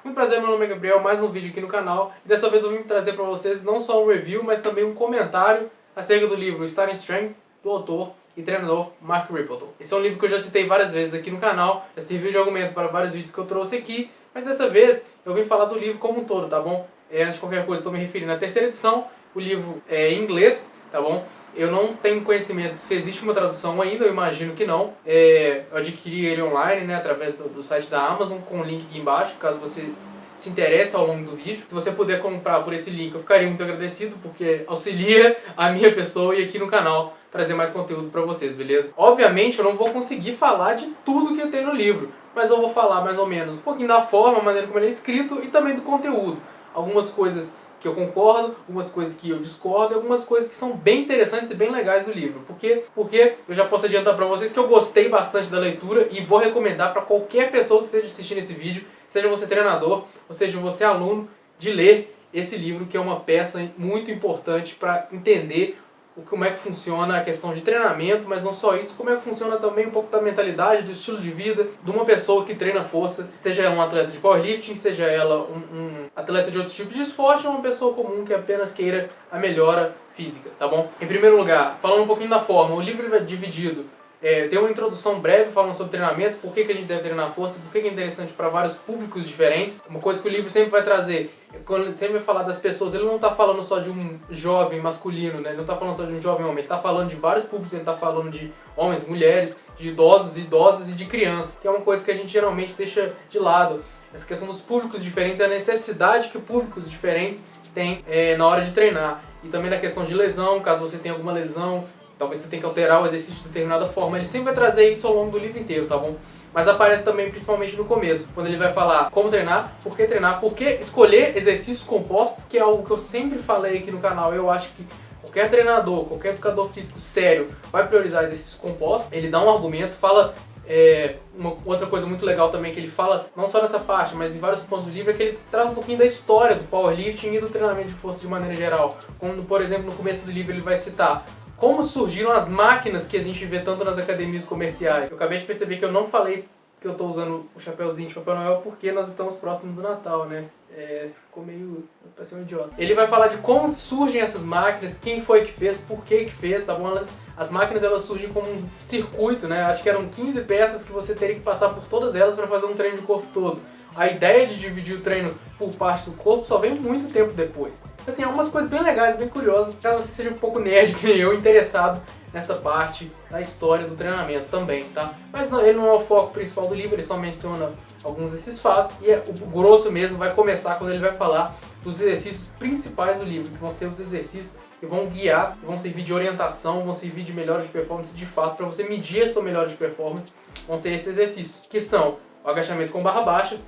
Muito prazer, meu nome é Gabriel, mais um vídeo aqui no canal. E dessa vez eu vim trazer para vocês não só um review, mas também um comentário acerca do livro Starting Strength, do autor e treinador Mark Rippleton. Esse é um livro que eu já citei várias vezes aqui no canal, já serviu de argumento para vários vídeos que eu trouxe aqui, mas dessa vez eu vim falar do livro como um todo, tá bom? Antes de qualquer coisa, estou me referindo à terceira edição, o livro é em inglês, tá bom? Eu não tenho conhecimento se existe uma tradução ainda, eu imagino que não. Eu adquiri ele online, né, através do site da Amazon, com o link aqui embaixo, caso você se interesse ao longo do vídeo. Se você puder comprar por esse link, eu ficaria muito agradecido, porque auxilia a minha pessoa e aqui no canal trazer mais conteúdo para vocês, beleza? Obviamente eu não vou conseguir falar de tudo que tem no livro, mas eu vou falar mais ou menos um pouquinho da forma, a maneira como ele é escrito e também do conteúdo. Algumas coisas que eu concordo, algumas coisas que eu discordo, e algumas coisas que são bem interessantes e bem legais do livro. Porque eu já posso adiantar para vocês que eu gostei bastante da leitura e vou recomendar para qualquer pessoa que esteja assistindo esse vídeo, seja você treinador, ou seja você aluno, de ler esse livro, que é uma peça muito importante para entender como é que funciona a questão de treinamento, mas não só isso, como é que funciona também um pouco da mentalidade, do estilo de vida de uma pessoa que treina força, seja ela um atleta de powerlifting, seja ela um atleta de outros tipos de esporte, ou uma pessoa comum que apenas queira a melhora física, tá bom? Em primeiro lugar, falando um pouquinho da forma, o livro é dividido. Tem uma introdução breve falando sobre treinamento, por que a gente deve treinar força, por que é interessante para vários públicos diferentes. Uma coisa que o livro sempre vai trazer, quando ele sempre vai falar das pessoas, ele não está falando só de um jovem masculino, né? Ele não está falando só de um jovem homem, ele está falando de vários públicos, ele está falando de homens, mulheres, de idosos, idosas e de crianças, que é uma coisa que a gente geralmente deixa de lado. Essa questão dos públicos diferentes, a necessidade que públicos diferentes têm na hora de treinar. E também na questão de lesão, caso você tenha alguma lesão, talvez você tenha que alterar o exercício de determinada forma. Ele sempre vai trazer isso ao longo do livro inteiro, tá bom? Mas aparece também principalmente no começo, quando ele vai falar como treinar, por que escolher exercícios compostos, que é algo que eu sempre falei aqui no canal. Eu acho que qualquer treinador, qualquer educador físico sério vai priorizar exercícios compostos. Ele dá um argumento, fala... uma outra coisa muito legal também que ele fala, não só nessa parte, mas em vários pontos do livro, é que ele traz um pouquinho da história do powerlifting e do treinamento de força de maneira geral. Como, por exemplo, no começo do livro ele vai citar como surgiram as máquinas que a gente vê tanto nas academias comerciais. Eu acabei de perceber que eu não falei que eu estou usando o chapéuzinho de Papai Noel porque nós estamos próximos do Natal, né? Ficou meio... parece um idiota. Ele vai falar de como surgem essas máquinas, quem foi que fez, por que fez, tá bom? As máquinas elas surgem como um circuito, né? Acho que eram 15 peças que você teria que passar por todas elas para fazer um treino de corpo todo. A ideia de dividir o treino por parte do corpo só vem muito tempo depois. Assim, algumas coisas bem legais, bem curiosas, caso você seja um pouco nerd que nem eu, interessado nessa parte da história do treinamento também, tá? Mas não, ele não é o foco principal do livro, ele só menciona alguns desses fatos, e o grosso mesmo vai começar quando ele vai falar dos exercícios principais do livro, que vão ser os exercícios que vão guiar, que vão servir de orientação, vão servir de melhora de performance de fato, para você medir a sua melhora de performance, vão ser esses exercícios, que são o agachamento com barra baixa,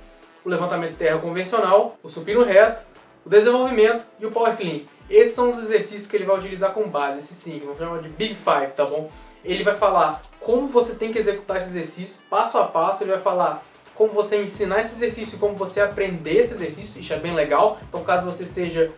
o levantamento de terra convencional, o supino reto, o desenvolvimento e o power clean. Esses são os exercícios que ele vai utilizar como base, esses 5, vamos chamar de Big Five, tá bom? Ele vai falar como você tem que executar esse exercício, passo a passo, ele vai falar como você ensinar esse exercício e como você aprender esse exercício, isso é bem legal. Então caso você seja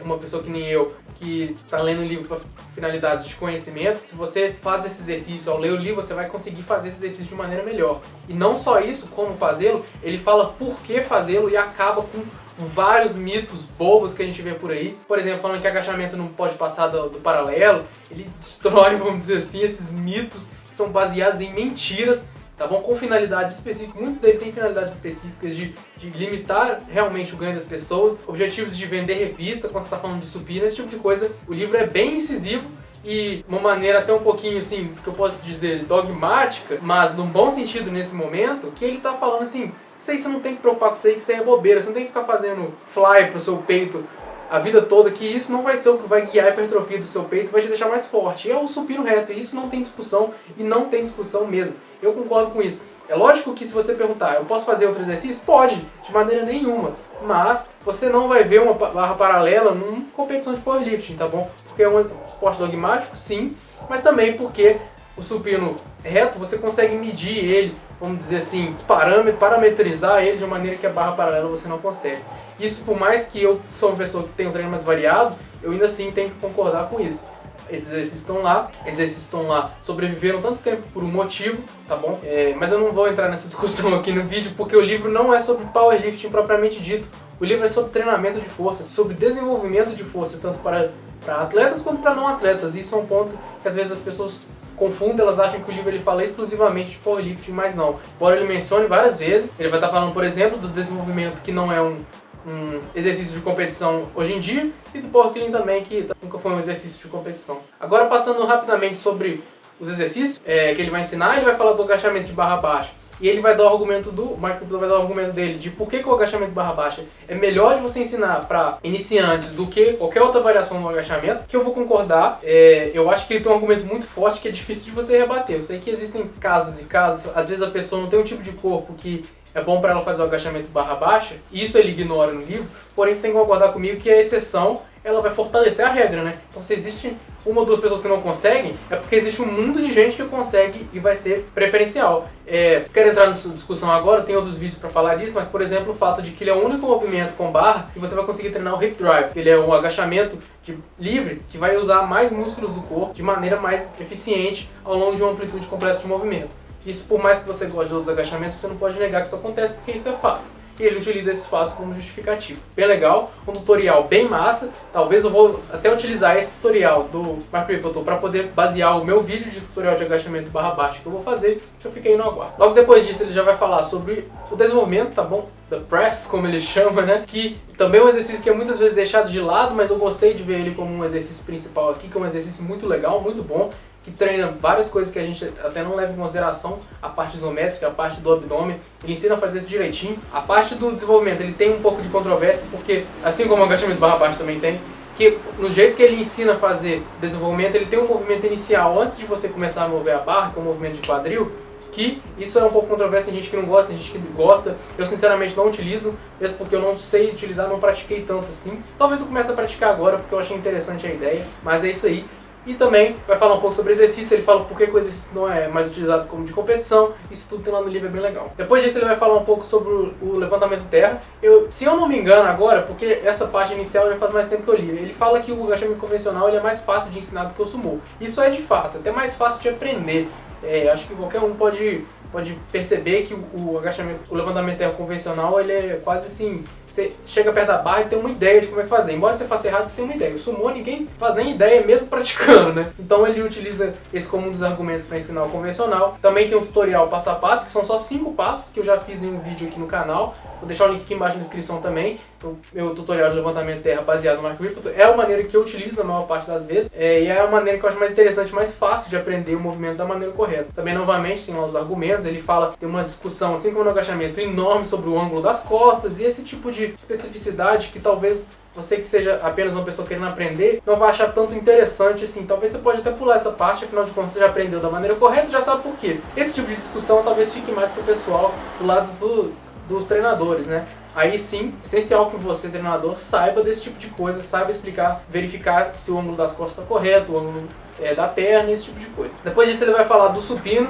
uma pessoa que nem eu, que está lendo o livro para finalidades de conhecimento, se você faz esse exercício, ao ler o livro, você vai conseguir fazer esse exercício de maneira melhor. E não só isso, como fazê-lo, ele fala por que fazê-lo e acaba com vários mitos bobos que a gente vê por aí. Por exemplo, falando que agachamento não pode passar do paralelo, ele destrói, vamos dizer assim, esses mitos que são baseados em mentiras, tá bom? Com finalidades específicas, muitos deles têm finalidades específicas de limitar realmente o ganho das pessoas, objetivos de vender revista, quando você está falando de supino, esse tipo de coisa. O livro é bem incisivo e uma maneira até um pouquinho assim, que eu posso dizer, dogmática, mas num bom sentido nesse momento, que ele está falando assim, isso aí você não tem que preocupar com isso aí, que isso aí é bobeira, você não tem que ficar fazendo fly pro seu peito a vida toda, que isso não vai ser o que vai guiar a hipertrofia do seu peito, vai te deixar mais forte. E é o supino reto, e isso não tem discussão, e não tem discussão mesmo. Eu concordo com isso. É lógico que se você perguntar, eu posso fazer outro exercício? Pode, de maneira nenhuma. Mas você não vai ver uma barra paralela numa competição de powerlifting, tá bom? Porque é um esporte dogmático, sim, mas também porque o supino reto, você consegue medir ele, vamos dizer assim, parametrizar ele de uma maneira que a barra paralela você não consegue. Isso, por mais que eu sou uma pessoa que tem um treino mais variado, eu ainda assim tenho que concordar com isso. Esses exercícios estão lá, sobreviveram tanto tempo por um motivo, tá bom? Mas eu não vou entrar nessa discussão aqui no vídeo, porque o livro não é sobre powerlifting propriamente dito. O livro é sobre treinamento de força, sobre desenvolvimento de força, tanto para atletas quanto para não atletas. Isso é um ponto que às vezes as pessoas confundem, elas acham que o livro ele fala exclusivamente de powerlifting, mas não. Embora ele mencione várias vezes, ele vai estar falando, por exemplo, do desenvolvimento que não é um exercício de competição hoje em dia, e do power clean também, que nunca foi um exercício de competição. Agora, passando rapidamente sobre os exercícios que ele vai ensinar, ele vai falar do agachamento de barra baixa. E ele vai dar o argumento o Mark Rippleton vai dar o argumento dele de por que o agachamento de barra baixa é melhor de você ensinar para iniciantes do que qualquer outra variação no agachamento, que eu vou concordar. Eu acho que ele tem um argumento muito forte que é difícil de você rebater. Eu sei que existem casos e casos, às vezes a pessoa não tem um tipo de corpo que é bom para ela fazer o agachamento barra baixa, e isso ele ignora no livro, porém você tem que concordar comigo que a exceção ela vai fortalecer a regra, né? Então se existe uma ou duas pessoas que não conseguem, é porque existe um mundo de gente que consegue e vai ser preferencial. Quero entrar nessa discussão agora, tem outros vídeos para falar disso, mas por exemplo o fato de que ele é o único movimento com barra que você vai conseguir treinar o hip drive. Ele é um agachamento livre que vai usar mais músculos do corpo de maneira mais eficiente ao longo de uma amplitude completa de movimento. Isso, por mais que você goste de outros agachamentos, você não pode negar que isso acontece, porque isso é fato. E ele utiliza esses fatos como justificativo. Bem legal, um tutorial bem massa. Talvez eu vou até utilizar esse tutorial do Mark Rippleton para poder basear o meu vídeo de tutorial de agachamento barra baixo que eu vou fazer, que eu fiquei no aguardo. Logo depois disso ele já vai falar sobre o desenvolvimento, tá bom? The press, como ele chama, né? Que também é um exercício que é muitas vezes deixado de lado, mas eu gostei de ver ele como um exercício principal aqui, que é um exercício muito legal, muito bom, que treina várias coisas que a gente até não leva em consideração, a parte isométrica, a parte do abdômen, ele ensina a fazer isso direitinho. A parte do desenvolvimento, ele tem um pouco de controvérsia, porque assim como o agachamento barra baixo também tem, que no jeito que ele ensina a fazer desenvolvimento, ele tem um movimento inicial antes de você começar a mover a barra, que é um movimento de quadril, que isso é um pouco controverso, tem gente que não gosta, tem gente que gosta. Eu sinceramente não utilizo, mesmo porque eu não sei utilizar, não pratiquei tanto assim. Talvez eu comece a praticar agora, porque eu achei interessante a ideia, mas é isso aí. E também vai falar um pouco sobre exercício, ele fala por que o exercício não é mais utilizado como de competição, isso tudo tem lá no livro, é bem legal. Depois disso ele vai falar um pouco sobre o levantamento terra. Se eu não me engano agora, porque essa parte inicial já faz mais tempo que eu li, ele fala que o agachamento convencional ele é mais fácil de ensinar do que o sumô. Isso é de fato, até mais fácil de aprender. Acho que qualquer um pode perceber que o levantamento terra convencional ele é quase assim, você chega perto da barra e tem uma ideia de como é que fazer. Embora você faça errado, você tem uma ideia. O sumô ninguém faz nem ideia, mesmo praticando, né? Então ele utiliza esse como um dos argumentos para ensinar o convencional. Também tem um tutorial passo a passo, que são só 5 passos, que eu já fiz em um vídeo aqui no canal. Vou deixar o link aqui embaixo na descrição também. O meu tutorial de levantamento terra baseado no Mark Rippleton é a maneira que eu utilizo na maior parte das vezes. E é a maneira que eu acho mais interessante, mais fácil de aprender o movimento da maneira correta. Também, novamente, tem lá os argumentos. Ele fala, tem uma discussão, assim como no agachamento, enorme sobre o ângulo das costas e esse tipo de especificidade que talvez você que seja apenas uma pessoa querendo aprender não vai achar tanto interessante assim. Talvez você pode até pular essa parte, afinal de contas você já aprendeu da maneira correta e já sabe por quê. Esse tipo de discussão talvez fique mais pro pessoal do lado dos treinadores, né? Aí sim, essencial que você, treinador, saiba desse tipo de coisa, saiba explicar, verificar se o ângulo das costas está correto, o ângulo da perna, esse tipo de coisa. Depois disso ele vai falar do supino,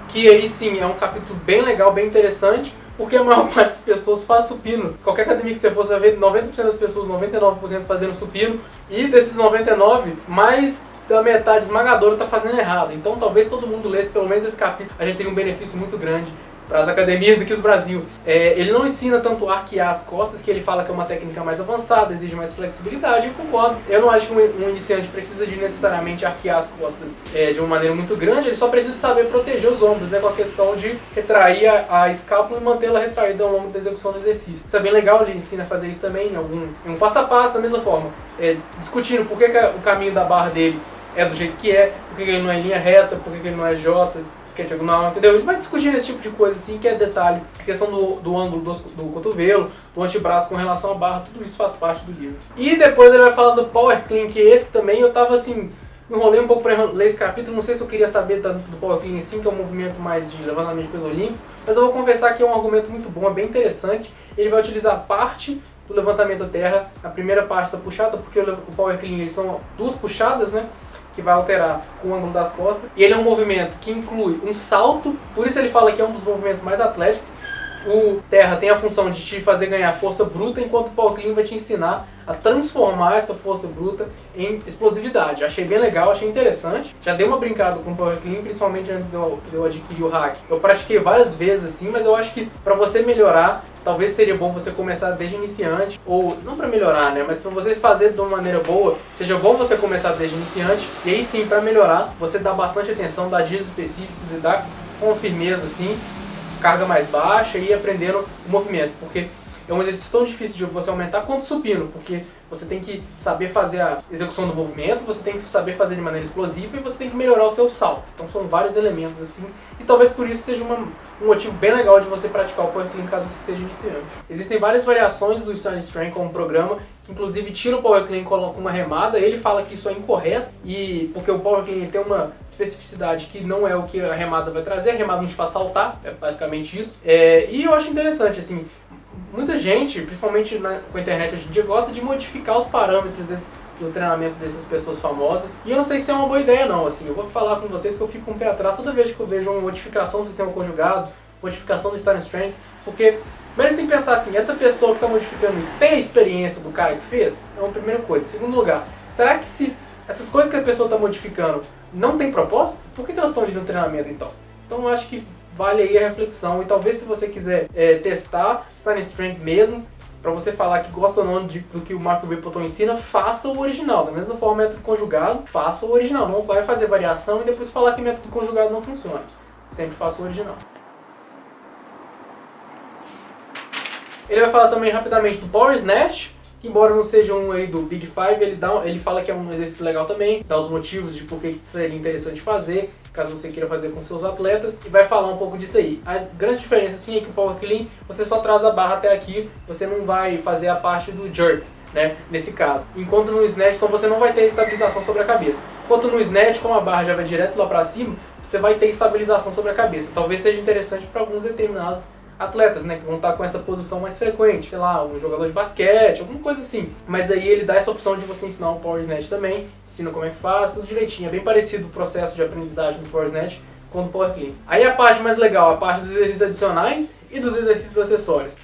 que aí sim é um capítulo bem legal, bem interessante, porque a maior parte das pessoas faz supino. Qualquer academia que você for, você vai ver 90% das pessoas, 99% fazendo supino, e desses 99%, mais da metade esmagadora está fazendo errado. Então talvez todo mundo lesse pelo menos esse capítulo, a gente teria um benefício muito grande para as academias aqui do Brasil. Ele não ensina tanto a arquear as costas, que ele fala que é uma técnica mais avançada, exige mais flexibilidade, eu concordo. Eu não acho que um iniciante precisa de necessariamente arquear as costas de uma maneira muito grande, ele só precisa de saber proteger os ombros, né, com a questão de retrair a escápula e mantê-la retraída ao longo da execução do exercício. Isso é bem legal, ele ensina a fazer isso também em um passo a passo, da mesma forma, discutindo por que o caminho da barra dele é do jeito que é, por que ele não é em linha reta, por que ele não é J, que é diagonal, entendeu? A gente vai discutindo esse tipo de coisa assim, que é detalhe. A questão do ângulo do cotovelo, do antebraço com relação à barra, tudo isso faz parte do livro. E depois ele vai falar do Power Clean, que esse também eu tava assim, enrolei um pouco para ler esse capítulo, não sei se eu queria saber tanto do Power Clean assim, que é um movimento mais de levantamento de peso olímpico, mas eu vou confessar que é um argumento muito bom, é bem interessante. Ele vai utilizar parte do levantamento terra, a primeira parte da puxada, porque o Power Clean eles são 2 puxadas, né? Que vai alterar o ângulo das costas. E ele é um movimento que inclui um salto, por isso ele fala que é um dos movimentos mais atléticos. O Terra tem a função de te fazer ganhar força bruta, enquanto o Power Clean vai te ensinar a transformar essa força bruta em explosividade. Achei bem legal, achei interessante. Já dei uma brincada com o Power Clean, principalmente antes de eu adquirir o hack. Eu pratiquei várias vezes assim, mas eu acho que para você melhorar, talvez seria bom você começar desde iniciante, ou não para melhorar, né, mas para você fazer de uma maneira boa, seja bom você começar desde iniciante, e aí sim, para melhorar, você dá bastante atenção, dá dias específicos e dá com firmeza assim, carga mais baixa e ir aprendendo o movimento, porque é um exercício tão difícil de você aumentar quanto o supino, porque você tem que saber fazer a execução do movimento, você tem que saber fazer de maneira explosiva e você tem que melhorar o seu salto. Então são vários elementos assim, e talvez por isso seja um motivo bem legal de você praticar o Power Clean caso você seja iniciante. Existem várias variações do Starting Strength como programa, que inclusive tira o Power Clean e coloca uma remada. Ele fala que isso é incorreto, e porque o Power Clean tem uma especificidade que não é o que a remada vai trazer, a remada não te faz saltar, é basicamente isso. E eu acho interessante, assim, muita gente, principalmente com a internet hoje em dia, gosta de modificar os parâmetros do treinamento dessas pessoas famosas. E eu não sei se é uma boa ideia não, assim. Eu vou falar com vocês que eu fico com o pé atrás toda vez que eu vejo uma modificação do sistema conjugado, modificação do Starting Strength, porque primeiro você tem que pensar assim, essa pessoa que está modificando isso tem a experiência do cara que fez? É uma primeira coisa. Segundo lugar, será que se essas coisas que a pessoa está modificando não tem propósito, por que elas estão ali no treinamento então? Então eu acho que vale aí a reflexão, e talvez se você quiser testar Starting Strength mesmo, para você falar que gosta ou não do que o Mark Rippleton ensina, faça o original. Da mesma forma, método conjugado, faça o original. Não vai fazer variação e depois falar que método conjugado não funciona. Sempre faça o original. Ele vai falar também rapidamente do Power Snatch, que embora não seja um aí do Big Five, ele fala que é um exercício legal também, dá os motivos de por que seria interessante fazer, caso você queira fazer com seus atletas, e vai falar um pouco disso aí. A grande diferença sim é que o Power Clean, você só traz a barra até aqui, você não vai fazer a parte do jerk, né, nesse caso. Enquanto no Snatch, então você não vai ter estabilização sobre a cabeça. Enquanto no Snatch, como a barra já vai direto lá pra cima, você vai ter estabilização sobre a cabeça. Talvez seja interessante para alguns determinados atletas, né, que vão estar com essa posição mais frequente, sei lá, um jogador de basquete, alguma coisa assim. Mas aí ele dá essa opção de você ensinar um Power Snatch também, ensina como é que faz, tudo direitinho. É bem parecido o processo de aprendizagem do Power Snatch com o Power Clean. Aí a parte mais legal, a parte dos exercícios adicionais e dos exercícios acessórios.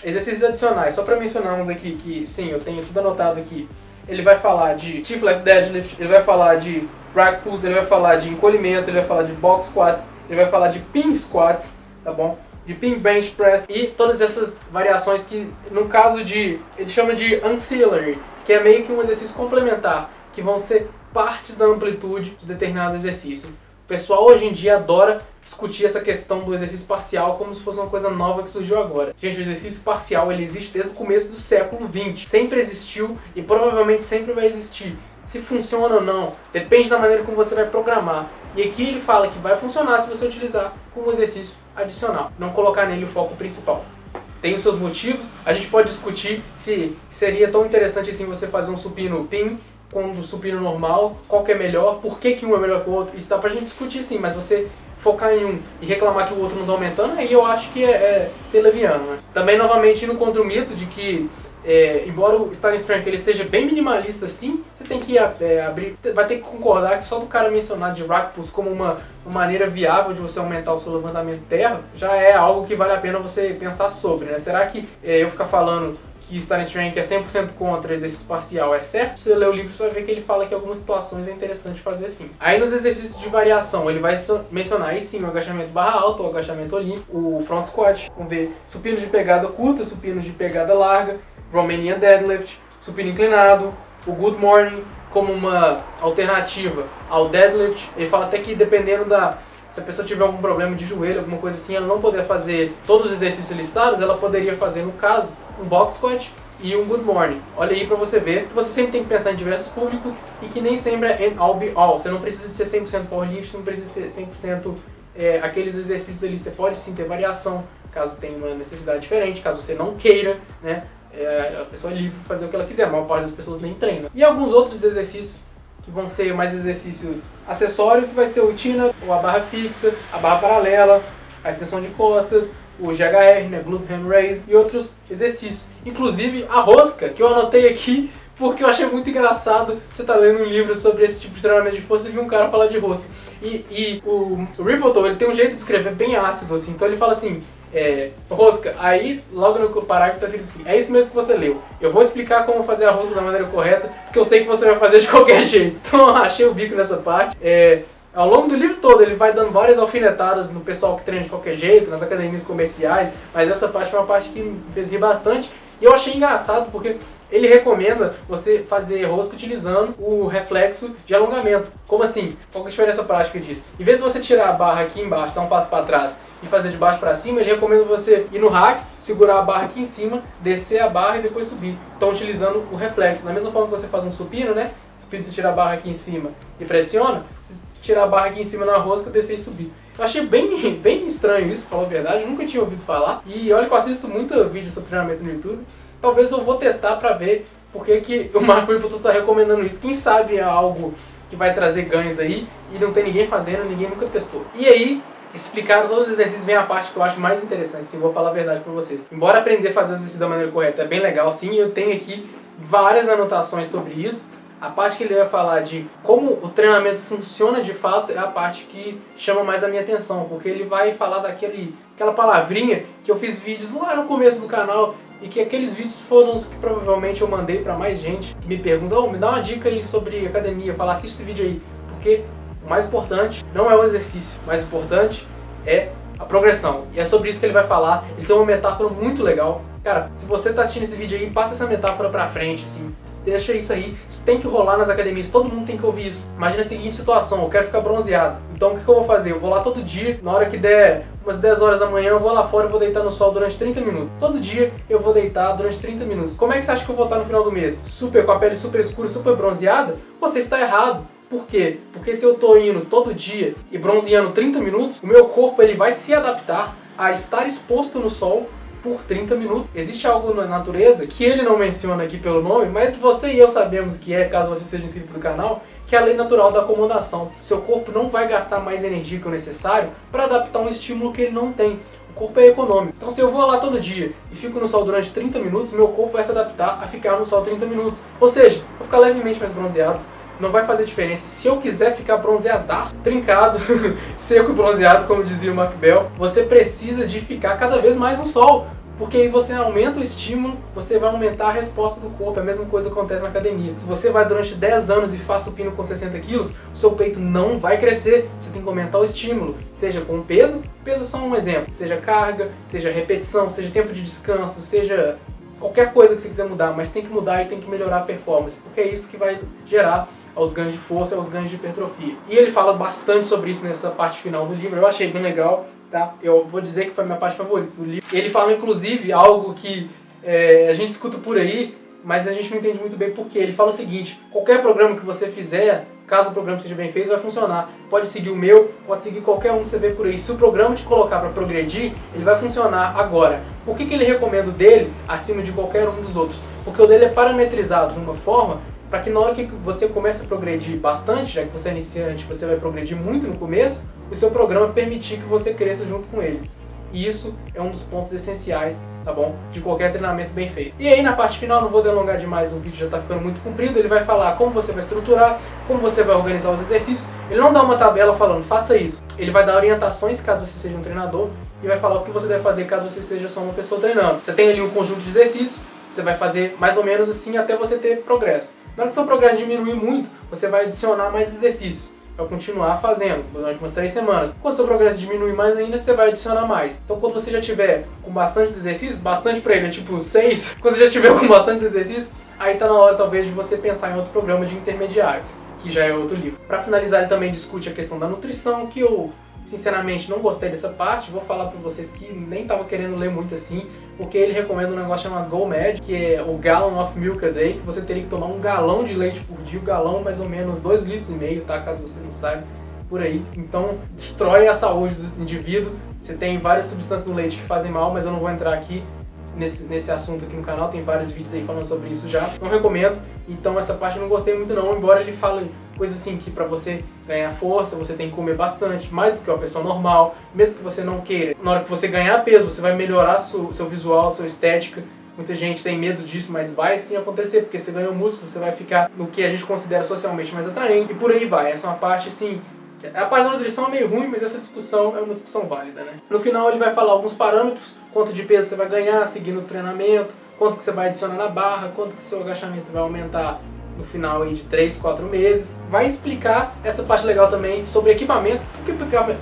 Exercícios adicionais, só para mencionar uns aqui que, sim, eu tenho tudo anotado aqui. Ele vai falar de stiff leg deadlift, ele vai falar de rack pulls, ele vai falar de encolhimentos, ele vai falar de box squats, ele vai falar de pin squats, tá bom? De pin bench press e todas essas variações que, no caso de, ele chama de ancillary, que é meio que um exercício complementar, que vão ser partes da amplitude de determinado exercício. O pessoal hoje em dia adora discutir essa questão do exercício parcial como se fosse uma coisa nova que surgiu agora. Gente, o exercício parcial ele existe desde o começo do século XX. Sempre existiu e provavelmente sempre vai existir. Se funciona ou não, depende da maneira como você vai programar. E aqui ele fala que vai funcionar se você utilizar como exercício adicional, não colocar nele o foco principal. Tem os seus motivos, a gente pode discutir se seria tão interessante assim você fazer um supino pin com um supino normal, qual que é melhor, por que um é melhor que o outro, isso dá pra gente discutir sim, mas você focar em um e reclamar que o outro não tá aumentando, aí eu acho que é ser leviano, né? Também novamente indo contra o mito de que embora o Starting Strength ele seja bem minimalista assim, você tem que abrir, vai ter que concordar que só do cara mencionar de rack pulls como uma maneira viável de você aumentar o seu levantamento de terra, já é algo que vale a pena você pensar sobre, né? Será que eu ficar falando que Starting Strength é 100% contra exercício parcial é certo? Se você ler o livro, você vai ver que ele fala que em algumas situações é interessante fazer assim. Aí nos exercícios de variação, ele vai mencionar aí sim o agachamento barra alta, o agachamento olímpico, o front squat, vamos ver supinos de pegada curta, supinos de pegada larga, Romanian deadlift, supino inclinado, o good morning como uma alternativa ao deadlift. Ele fala até que dependendo se a pessoa tiver algum problema de joelho, alguma coisa assim, ela não puder fazer todos os exercícios listados, ela poderia fazer, no caso, um box squat e um good morning. Olha aí pra você ver que você sempre tem que pensar em diversos públicos e que nem sempre é all be all. Você não precisa ser 100% powerlift, você não precisa ser 100% aqueles exercícios ali. Você pode sim ter variação, caso tenha uma necessidade diferente, caso você não queira, né? A pessoa é livre para fazer o que ela quiser, a maior parte das pessoas nem treina. E alguns outros exercícios que vão ser mais exercícios acessórios, que vai ser o tina, ou a barra fixa, a barra paralela, a extensão de costas, o GHR, né, glute ham raise, e outros exercícios. Inclusive a rosca, que eu anotei aqui porque eu achei muito engraçado. Você tá lendo um livro sobre esse tipo de treinamento de força e viu um cara falar de rosca. E o Rippleton, ele tem um jeito de escrever bem ácido, assim, então ele fala assim, rosca. Aí, logo no parágrafo tá escrito assim, é isso mesmo que você leu. Eu vou explicar como fazer a rosca da maneira correta, porque eu sei que você vai fazer de qualquer jeito. Então eu achei o bico nessa parte. Ao longo do livro todo ele vai dando várias alfinetadas no pessoal que treina de qualquer jeito, nas academias comerciais, mas essa parte foi uma parte que me fez rir bastante. E eu achei engraçado porque ele recomenda você fazer rosca utilizando o reflexo de alongamento. Como assim? Qual que é a diferença prática disso? Em vez de você tirar a barra aqui embaixo, dar um passo para trás e fazer de baixo para cima, ele recomenda você ir no rack, segurar a barra aqui em cima, descer a barra e depois subir. Então utilizando o reflexo. Da mesma forma que você faz um supino, né? Supino você tira a barra aqui em cima e pressiona, tirar a barra aqui em cima na rosca, descer e subir. Eu achei bem estranho isso, pra falar a verdade, eu nunca tinha ouvido falar. E olha que eu assisto muito vídeo sobre treinamento no YouTube. Talvez eu vou testar pra ver porque que o Mark Rippleton tá recomendando isso. Quem sabe é algo que vai trazer ganhos aí e não tem ninguém fazendo, ninguém nunca testou. E aí, explicaram todos os exercícios, vem a parte que eu acho mais interessante, sim, vou falar a verdade pra vocês. Embora aprender a fazer os exercícios da maneira correta é bem legal, sim, eu tenho aqui várias anotações sobre isso. A parte que ele vai falar de como o treinamento funciona de fato é a parte que chama mais a minha atenção, porque ele vai falar aquela palavrinha que eu fiz vídeos lá no começo do canal e que aqueles vídeos foram os que provavelmente eu mandei para mais gente que me pergunta, me dá uma dica aí sobre academia, fala, assiste esse vídeo aí, porque o mais importante não é o exercício, o mais importante é a progressão. E é sobre isso que ele vai falar, ele tem uma metáfora muito legal. Cara, se você tá assistindo esse vídeo aí, passa essa metáfora pra frente, assim. Deixa isso aí, isso tem que rolar nas academias, todo mundo tem que ouvir isso. Imagina a seguinte situação, eu quero ficar bronzeado. Então o que eu vou fazer? Eu vou lá todo dia, na hora que der umas 10 horas da manhã, eu vou lá fora e vou deitar no sol durante 30 minutos. Todo dia eu vou deitar durante 30 minutos. Como é que você acha que eu vou estar no final do mês? Com a pele super escura, super bronzeada? Você está errado. Por quê? Porque se eu tô indo todo dia e bronzeando 30 minutos, o meu corpo ele vai se adaptar a estar exposto no sol por 30 minutos. Existe algo na natureza que ele não menciona aqui pelo nome, mas você e eu sabemos que é, caso você seja inscrito no canal, que é a lei natural da acomodação. Seu corpo não vai gastar mais energia que o necessário para adaptar um estímulo que ele não tem. O corpo é econômico. Então se eu vou lá todo dia e fico no sol durante 30 minutos, meu corpo vai se adaptar a ficar no sol 30 minutos. Ou seja, vou ficar levemente mais bronzeado. Não vai fazer diferença. Se eu quiser ficar bronzeadaço, trincado, seco e bronzeado, como dizia o Mark Bell, você precisa de ficar cada vez mais no sol. Porque aí você aumenta o estímulo, você vai aumentar a resposta do corpo. A mesma coisa acontece na academia. Se você vai durante 10 anos e faz supino com 60 quilos, o seu peito não vai crescer. Você tem que aumentar o estímulo. Seja com peso é só um exemplo. Seja carga, seja repetição, seja tempo de descanso, seja qualquer coisa que você quiser mudar. Mas tem que mudar e tem que melhorar a performance. Porque é isso que vai gerar aos ganhos de força e aos ganhos de hipertrofia. E ele fala bastante sobre isso nessa parte final do livro. Eu achei bem legal. Tá? Eu vou dizer que foi a minha parte favorita do livro. Ele fala, inclusive, algo que a gente escuta por aí, mas a gente não entende muito bem por quê. Ele fala o seguinte, qualquer programa que você fizer, caso o programa seja bem feito, vai funcionar. Pode seguir o meu, pode seguir qualquer um que você vê por aí. Se o programa te colocar para progredir, ele vai funcionar agora. Por que ele recomenda o dele acima de qualquer um dos outros? Porque o dele é parametrizado de uma forma para que na hora que você começa a progredir bastante, já que você é iniciante, você vai progredir muito no começo, o seu programa permitir que você cresça junto com ele. E isso é um dos pontos essenciais, tá bom? De qualquer treinamento bem feito. E aí na parte final, não vou delongar demais, o vídeo já está ficando muito comprido, ele vai falar como você vai estruturar, como você vai organizar os exercícios. Ele não dá uma tabela falando, faça isso. Ele vai dar orientações caso você seja um treinador e vai falar o que você deve fazer caso você seja só uma pessoa treinando. Você tem ali um conjunto de exercícios, você vai fazer mais ou menos assim até você ter progresso. Na hora que o seu progresso diminuir muito, você vai adicionar mais exercícios. Vai continuar fazendo durante umas 3 semanas. Quando o seu progresso diminuir mais ainda, você vai adicionar mais. Então quando você já tiver com bastantes exercícios, bastante pra ele, tipo 6, quando você já tiver com bastantes exercícios, aí tá na hora talvez de você pensar em outro programa de intermediário, que já é outro livro. Pra finalizar, ele também discute a questão da nutrição, que eu sinceramente não gostei dessa parte. Vou falar pra vocês que nem tava querendo ler muito assim, porque ele recomenda um negócio chamado GOMAD, que é o Gallon of Milk a Day, que você teria que tomar 1 galão de leite por dia, 1 galão mais ou menos 2,5 litros, tá? Caso você não saiba, por aí. Então destrói a saúde do indivíduo. Você tem várias substâncias no leite que fazem mal, mas eu não vou entrar aqui nesse assunto aqui no canal, tem vários vídeos aí falando sobre isso já, não recomendo. Então essa parte eu não gostei muito não, embora ele fale coisas assim que pra você ganhar força, você tem que comer bastante, mais do que uma pessoa normal, mesmo que você não queira. Na hora que você ganhar peso, você vai melhorar seu visual, sua estética. Muita gente tem medo disso, mas vai sim acontecer, porque você ganhou músculo, você vai ficar no que a gente considera socialmente mais atraente, e por aí vai. Essa é uma parte assim, A parte da nutrição é meio ruim, mas essa discussão é uma discussão válida, né? No final ele vai falar alguns parâmetros, quanto de peso você vai ganhar seguindo o treinamento, quanto que você vai adicionar na barra, quanto que seu agachamento vai aumentar no final aí de 3, 4 meses. Vai explicar essa parte legal também sobre equipamento, o que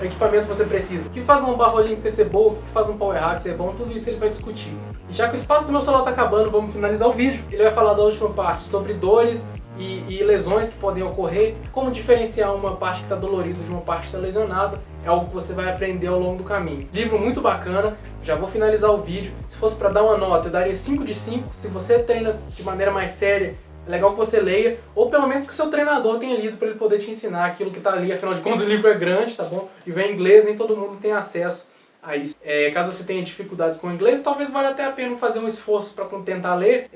equipamento você precisa, o que faz uma barra olímpica ser boa, o que faz um power hack ser bom, tudo isso ele vai discutir. E já que o espaço do meu celular está acabando, vamos finalizar o vídeo. Ele vai falar da última parte sobre dores e lesões que podem ocorrer, como diferenciar uma parte que está dolorida de uma parte que está lesionada. É algo que você vai aprender ao longo do caminho. Livro muito bacana, já vou finalizar o vídeo. Se fosse para dar uma nota, eu daria 5 de 5. Se você treina de maneira mais séria, é legal que você leia, ou pelo menos que o seu treinador tenha lido para ele poder te ensinar aquilo que está ali. Afinal de contas, o livro é grande, tá bom? E vem em inglês, nem todo mundo tem acesso a isso. Caso você tenha dificuldades com o inglês, talvez valha até a pena fazer um esforço para tentar ler,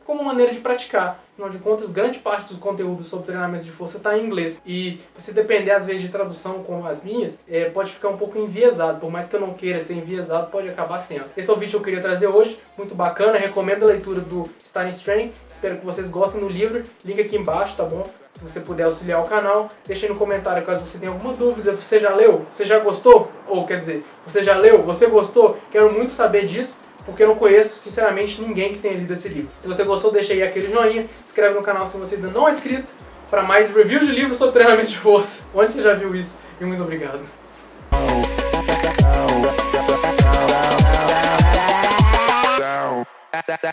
como maneira de praticar. Afinal de contas, grande parte do conteúdo sobre treinamento de força está em inglês. E você depender, às vezes, de tradução como as minhas, pode ficar um pouco enviesado. Por mais que eu não queira ser enviesado, pode acabar sendo. Esse é o vídeo que eu queria trazer hoje. Muito bacana. Recomendo a leitura do Starting Strength. Espero que vocês gostem do livro. Link aqui embaixo, tá bom? Se você puder auxiliar o canal, deixa aí no comentário caso você tenha alguma dúvida. Você já leu? Você já gostou? Ou, quer dizer, você já leu? Você gostou? Quero muito saber disso, porque eu não conheço, sinceramente, ninguém que tenha lido esse livro. Se você gostou, deixa aí aquele joinha, se inscreve no canal se você ainda não é inscrito, para mais reviews de livros sobre treinamento de força. Onde você já viu isso? E muito obrigado.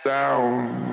Down.